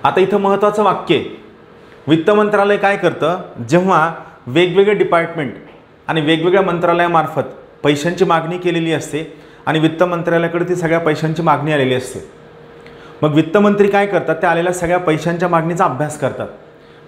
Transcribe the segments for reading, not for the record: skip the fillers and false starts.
आता इथं महत्त्वाचं वाक्य आहे, वित्त मंत्रालय काय करतं, जेव्हा वेगवेगळे डिपार्टमेंट आणि वेगवेगळ्या मंत्रालयामार्फत पैशांची मागणी केलेली असते आणि वित्त मंत्रालयाकडे ती सगळ्या पैशांची मागणी आलेली असते, मग वित्तमंत्री काय करतात, त्या आलेल्या सगळ्या पैशांच्या मागणीचा अभ्यास करतात.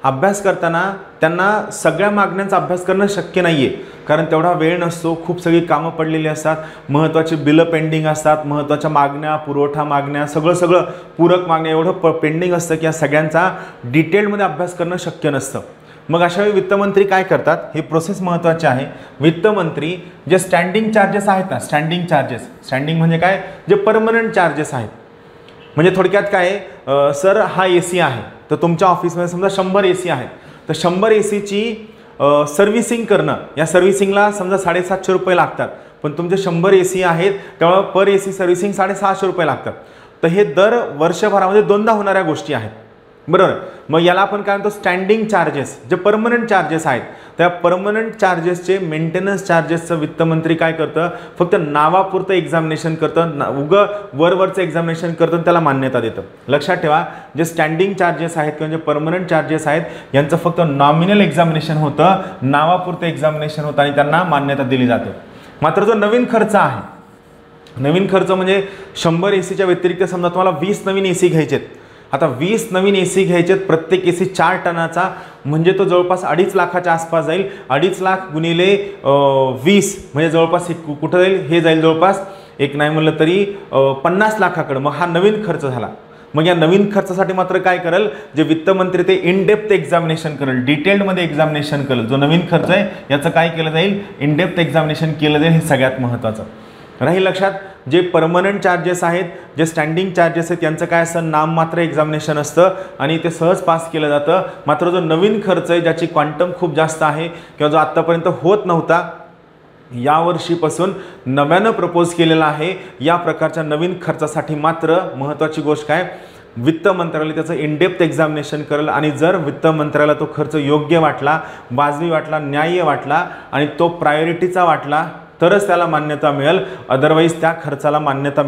अभ्यास करताना त्यांना सगळ्या मागण्यांचा अभ्यास करणं शक्य नाही आहे, कारण तेवढा वेळ नसतो, खूप सगळी कामं पडलेली असतात, महत्त्वाची बिलं पेंडिंग असतात, महत्त्वाच्या मागण्या, पुरवठा मागण्या, सगळं पूरक मागण्या एवढं पेंडिंग असतं की या सगळ्यांचा डिटेलमध्ये अभ्यास करणं शक्य नसतं. मग अशा वेळी वित्तमंत्री काय करतात, हे प्रोसेस महत्त्वाची आहे. वित्तमंत्री जे स्टँडिंग चार्जेस आहेत ना, स्टँडिंग म्हणजे काय, जे परमनंट चार्जेस आहेत, म्हणजे थोडक्यात काय, सर हा AC आहे, तर तुमच्या ऑफिसमध्ये समजा 100 AC आहेत, तर 100 ACची सर्व्हिसिंग करणं, या सर्व्हिसिंगला समजा 750 रुपये लागतात, पण तुमचे 100 AC आहेत त्यामुळे पर AC सर्व्हिसिंग 650 रुपये लागतात. तर हे दर वर्षभरामध्ये दोनदा होणाऱ्या गोष्टी आहेत, बरोबर. मग याला आपण काय म्हणतो, स्टँडिंग चार्जेस. जे परमनंट चार्जेस आहेत त्या परमनंट चार्जेसचे मेंटेनन्स चार्जेसचं वित्तमंत्री काय करतं, फक्त नावापुरतं एक्झामिनेशन करतं, वरवरचं एक्झामिनेशन करतं, त्याला मान्यता देतं. लक्षात ठेवा, जे स्टँडिंग चार्जेस आहेत किंवा जे परमनंट चार्जेस आहेत यांचं फक्त नॉमिनल एक्झामिनेशन होतं, नावापुरतं एक्झामिनेशन होतं आणि त्यांना मान्यता दिली जाते. मात्र जो नवीन खर्च आहे, नवीन खर्च म्हणजे 100 ACच्या व्यतिरिक्त समजा तुम्हाला 20 नवीन AC घ्यायचे आहेत. आता 20 नवीन AC घ्यायचे, प्रत्येक AC 4 टनाचा, म्हणजे तो जवळपास 2.5 लाखाच्या आसपास जाईल. 2.5 लाख गुणिले 20 म्हणजे जवळपास कुठं जाईल, हे जाईल जवळपास एक नाही म्हणलं तरी 50 लाखाकडे. मग हा नवीन खर्च झाला. मग या नवीन खर्चासाठी मात्र काय करेल, जे वित्तमंत्री ते इन डेप्थ एक्झामिनेशन करेल, डिटेल्डमध्ये एक्झामिनेशन करेल. जो नवीन खर्च आहे याचं काय केलं जाईल, इन डेप्थ एक्झामिनेशन केलं जाईल. हे सगळ्यात महत्त्वाचं राहील लक्षात. जे परमनंट चार्जेस आहेत, जे स्टँडिंग चार्जेस आहेत, यांचं काय असतं, नाममात्र एक्झामिनेशन असतं आणि ते सहज पास केलं जातं. मात्र जो नवीन खर्च आहे, ज्याची क्वांटम खूप जास्त आहे किंवा जो आत्तापर्यंत होत नव्हता, यावर्षीपासून नव्यानं प्रपोज केलेला आहे, या प्रकारच्या नवीन खर्चासाठी मात्र महत्त्वाची गोष्ट काय, वित्त मंत्रालय त्याचं इन डेप्थ एक्झामिनेशन करेल आणि जर वित्त मंत्रालयाला तो खर्च योग्य वाटला, वाजवी वाटला, न्याय्य वाटला आणि तो प्रायोरिटीचा वाटला तरच त्याला मान्यता मिळेल. अदरवाईज त्या खर्चाला मान्यता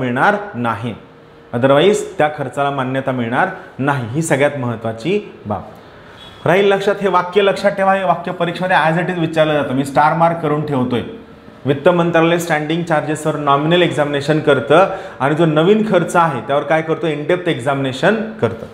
मिळणार नाही. ही सगळ्यात महत्त्वाची बाब राहील लक्षात. हे वाक्य लक्षात ठेवा. हे वाक्य परीक्षेमध्ये ॲज इट इज विचारलं जातं. मी स्टार मार्क करून ठेवतोय. वित्त मंत्रालय स्टँडिंग चार्जेसवर नॉमिनल एक्झामिनेशन करतं आणि जो नवीन खर्च आहे त्यावर काय करतो, इन डेप्थ एक्झामिनेशन करतं.